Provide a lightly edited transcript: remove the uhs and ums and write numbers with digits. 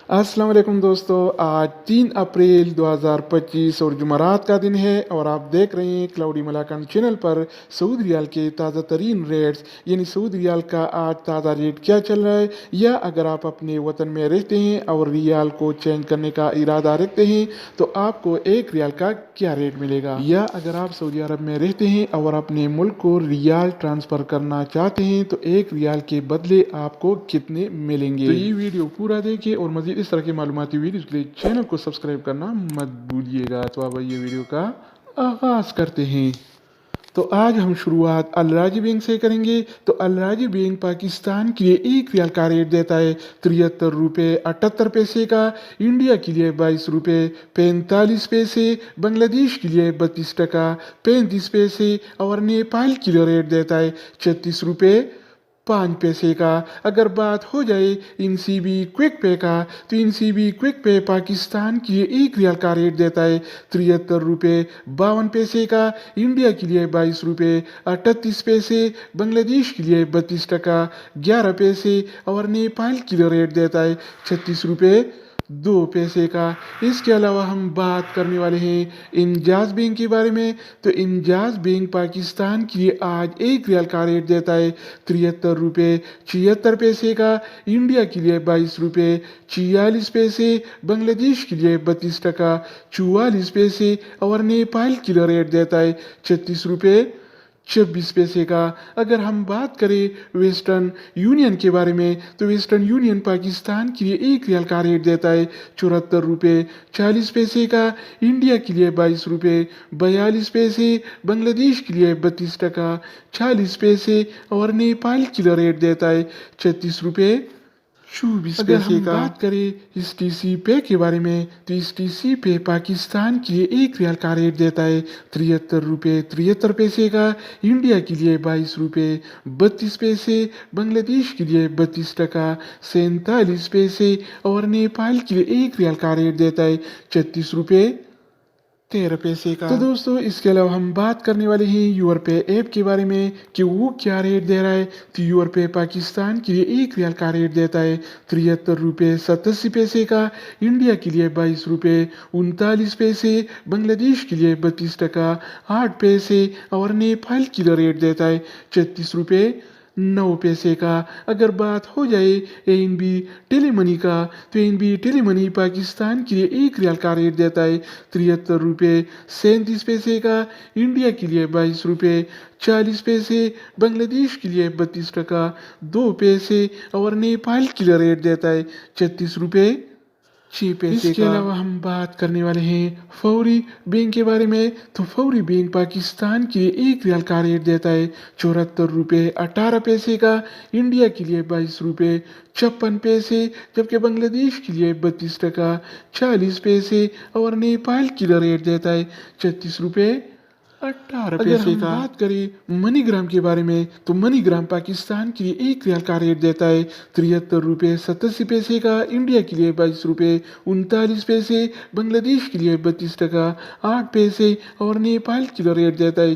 अस्सलाम वालेकुम दोस्तों। आज 3 अप्रैल 2025 और जुमेरात का दिन है और आप देख रहे हैं क्लाउडी मलाकन चैनल पर सऊदी रियाल के ताज़ा तरीन रेट्स, यानी सऊदी रियाल का आज ताज़ा रेट क्या चल रहा है, या अगर आप अपने वतन में रहते हैं और रियाल को चेंज करने का इरादा रखते हैं तो आपको 1 रियाल का क्या रेट मिलेगा, या अगर आप सऊदी अरब में रहते हैं और अपने मुल्क को रियाल ट्रांसफ़र करना चाहते हैं तो 1 रियाल के बदले आपको कितने मिलेंगे। तो ये वीडियो पूरा देखिए और मज़ीद इस तरह की मालूमाती वीडियोज़ के लिए चैनल को सब्सक्राइब करना मत भूलिएगा। तो अब ये वीडियो का आगाज़ करते हैं। तो आज हम शुरुआत अल राजी बैंक से करेंगे। तो अल राजी बैंक पाकिस्तान के लिए 1 रियाल का रेट देता है 73 रुपये 78 पैसे का, इंडिया के लिए 22 रुपये 45 पैसे, बांग्लादेश के लिए 32 टका 35 पैसे और नेपाल के लिए रेट देता है 36 रुपये 5 पैसे का। अगर बात हो जाए इनसीबी क्विक पे का, तो इनसीबी क्विक पे पाकिस्तान के लिए 1 रियाल का रेट देता है 73 रुपये 52 पैसे का, इंडिया के लिए 22 रुपये 38 पैसे, बांग्लादेश के लिए 32 टका 11 पैसे और नेपाल के लिए रेट देता है 36 रुपये 2 पैसे का। इसके अलावा हम बात करने वाले हैं इंजाज बैंक के बारे में। तो इंजाज बैंक पाकिस्तान के लिए आज 1 रियाल का रेट देता है 73 रुपये 76 पैसे का, इंडिया के लिए 22 रुपये 46 पैसे, बांग्लादेश के लिए 32 टका 44 पैसे और नेपाल के लिए रेट देता है 36 रुपये 26 पैसे का। अगर हम बात करें वेस्टर्न यूनियन के बारे में, तो वेस्टर्न यूनियन पाकिस्तान के लिए 1 रियाल का रेट देता है 74 रुपये 40 पैसे का, इंडिया के लिए 22 रुपये 42 पैसे, बांग्लादेश के लिए 32 टका 40 पैसे और नेपाल के लिए रेट देता है 36 रुपये 24 पैसे का। बात करें इस टीसी पे के बारे में, तो इस टीसी पे पाकिस्तान के लिए 1 रियाल का रेट देता है 73 रुपये 73 पैसे का, इंडिया के लिए 22 रुपये 32 पैसे, बांग्लादेश के लिए 32 टका 47 पैसे और नेपाल के लिए 1 रियाल का रेट देता है 36 रुपये 13 पैसे का। तो दोस्तों इसके अलावा हम बात करने वाले हैं यूर पे ऐप के बारे में कि वो क्या रेट दे रहा है। तो यूर पे पाकिस्तान के लिए 1 रियाल का रेट देता है 73 रुपये 87 पैसे का, इंडिया के लिए 22 रुपये 39 पैसे, बांग्लादेश के लिए 32 टका 8 पैसे और नेपाल के लिए रेट देता है 36 रुपये 9 पैसे का। अगर बात हो जाए एनबी टेलीमनी का, तो एनबी टेलीमनी पाकिस्तान के लिए 1 रियाल का रेट देता है 73 रुपये 37 पैसे का, इंडिया के लिए 22 रुपये 40 पैसे, बांग्लादेश के लिए 32 टका 2 पैसे और नेपाल के लिए रेट देता है 36 रुपये 6 पैसे। इसके अलावा हम बात करने वाले हैं फौरी बैंक के बारे में। तो फौरी बैंक पाकिस्तान के लिए 1 रियाल का रेट देता है 74 रुपये 18 पैसे का, इंडिया के लिए 22 रुपये 56 पैसे, जबकि बांग्लादेश के लिए 32 टका 40 पैसे और नेपाल के लिए रेट देता है 36 रुपये 18 पैसे का। बात करें मनीग्राम के बारे में, तो मनीग्राम पाकिस्तान के लिए 1 रियाल का रेट देता है 73 रुपये 87 पैसे का, इंडिया के लिए 22 रुपये 39 पैसे, बांग्लादेश के लिए 32 टका 8 पैसे और नेपाल के लिए रेट देता है